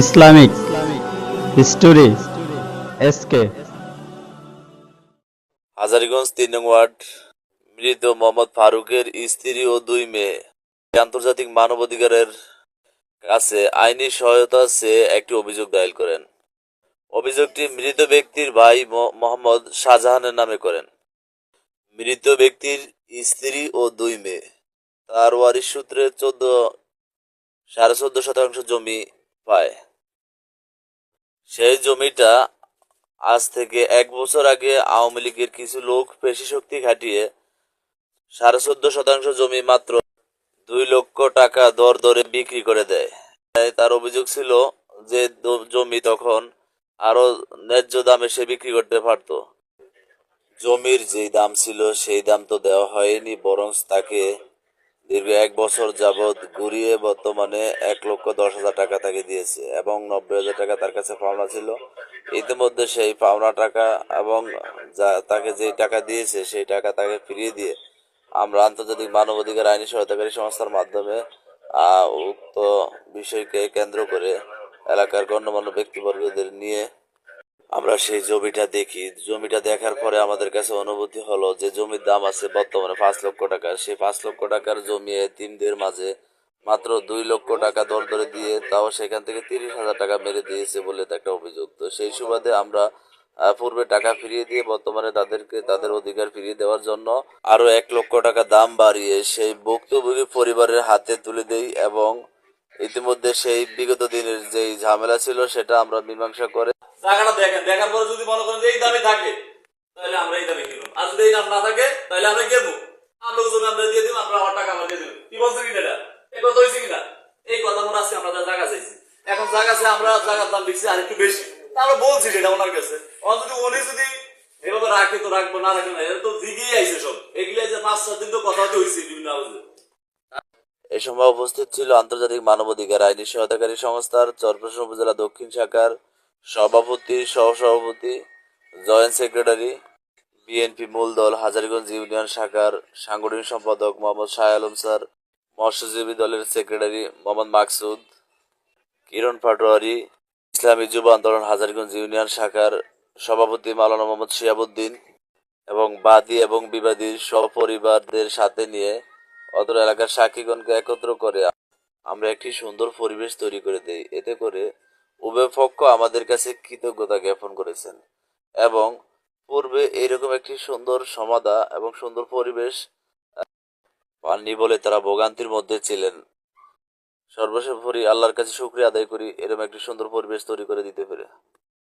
Islamic history SK. Hazariganj ৩ নং ward. মৃত মোহাম্মদ ফারুকের স্ত্রী ও ২ মেয়ে আন্তর্জাতিক মানবাধিকারের কাছে আইনি সহায়তা চেয়ে একটি অভিযোগ দায়ের করেন। অভিযোগটি মৃত ব্যক্তির ভাই মোহাম্মদ শাহজাহানের নামে করেন। মৃত ব্যক্তির স্ত্রী ও ২ মেয়ে তার ওয়ারিশ সূত্রে 14.5 শতাংশ জমি পায়। সেই জমিটা আজ থেকে ১ বছর আগে আওয়ামী লীগের কিছু লোক পেশি খাটিয়ে 14.5 শতাংশ জমি মাত্র ২ লক্ষ টাকা দর দরে বিক্রি করে দেয়। তার অভিযোগ ছিল যে জমি তখন আরো ন্যায্য দামে সে বিক্রি করতে পারত। জমির যেই দাম ছিল সেই দাম তো দেওয়া হয়নি, বরং তাকে দীর্ঘ ১ বছর যাবৎ ঘুরিয়ে বর্তমানে ১,১০,০০০ টাকা তাকে দিয়েছে এবং ৯০,০০০ টাকা তার কাছে পাওনা ছিল। ইতিমধ্যে সেই পাওনা টাকা এবং তাকে যেই টাকা দিয়েছে সেই টাকা তাকে ফিরিয়ে দিয়ে আমরা আন্তর্জাতিক মানবাধিকার আইনি সহায়তাকারী সংস্থার মাধ্যমে উক্ত বিষয়কে কেন্দ্র করে এলাকার গণ্যমান্য ব্যক্তিবর্গদের নিয়ে আমরা সেই জমিটা দেখি। জমিটা দেখার পরে আমাদের কাছে অনুভূতি হলো যে জমির দাম আছে বর্তমানে ৫ লক্ষ টাকা। সেই ৫ লক্ষ টাকার জমি এতিমদের মাঝে মাত্র ২ লক্ষ টাকা দর ধরে দিয়ে, তাও সেখান থেকে ৩০,০০০ টাকা মেরে দিয়েছে বলে একটা অভিযোগ। তো সেই সুবাদে আমরা পূর্বে টাকা ফিরিয়ে দিয়ে বর্তমানে তাদেরকে তাদের অধিকার ফিরিয়ে দেওয়ার জন্য আরো ১ লক্ষ টাকা দাম বাড়িয়ে সেই ভুক্তভোগী পরিবারের হাতে তুলে দেই এবং ইতিমধ্যে সেই বিগত দিনের যেই ঝামেলা ছিল সেটা আমরা মীমাংসা করে টাকাটা দেখেন, দেখার পরে যদি মনে করেন যে এই দামে থাকে তাহলে আমরা এই দামে কিনবো, আর যদি এই দাম না থাকে তাহলে আমরা কিনবো। আমরা জমি আমরা দিয়ে দিব, আমরা আমার টাকা আমরা দিয়ে দিব। কি বলছে কিনা এটা এই কথা হয়েছে কিনা? এই কথা মনে আছে। আমরা জায়গা চাইছি, এখন জায়গা চাই, আমরা জায়গার দাম দিচ্ছি আর একটু বেশি। তা আমরা বলছি সেটা ওনার কাছে। যদি উনি যদি এভাবে রাখে তো রাখবো, না রাখে না। এটা তো দিকেই আইছে সব এগুলো যে ৫-৬ দিন তো কথা হয়েছে বিভিন্ন আওয়াজে। এ সময় উপস্থিত ছিল আন্তর্জাতিক মানবাধিকার আইনি সহায়তাকারী সংস্থার চরপেশন উপজেলা দক্ষিণ শাখার সভাপতি, সহসভাপতি, জয়েন্ট সেক্রেটারি, বিএনপি মূলদল হাজারীগঞ্জ ইউনিয়ন শাখার সাংগঠনিক সম্পাদক মোহাম্মদ শাহ আলম স্যার, মৎস্যজীবী দলের সেক্রেটারি মোহাম্মদ মাকসুদ, কিরণ পাটোয়ারি, ইসলামী যুব আন্দোলন হাজারীগঞ্জ ইউনিয়ন শাখার সভাপতি মাওলানা মোহাম্মদ শিহাবুদ্দিন এবং বাদী এবং বিবাদী সপরিবারদের সাথে নিয়ে অত্র এলাকার সাক্ষীগণকে একত্র করে আমরা একটি সুন্দর পরিবেশ তৈরি করে দেই। এতে করে উভয় পক্ষ আমাদের কাছে কৃতজ্ঞতা জ্ঞাপন করেছেন এবং পূর্বে এইরকম একটি সুন্দর সমাধা এবং সুন্দর পরিবেশ পাননি বলে তারা ভোগান্তির মধ্যে ছিলেন। সর্বোপরি আল্লাহর কাছে শুকরিয়া আদায় করি এরকম একটি সুন্দর পরিবেশ তৈরি করে দিতে পেরে।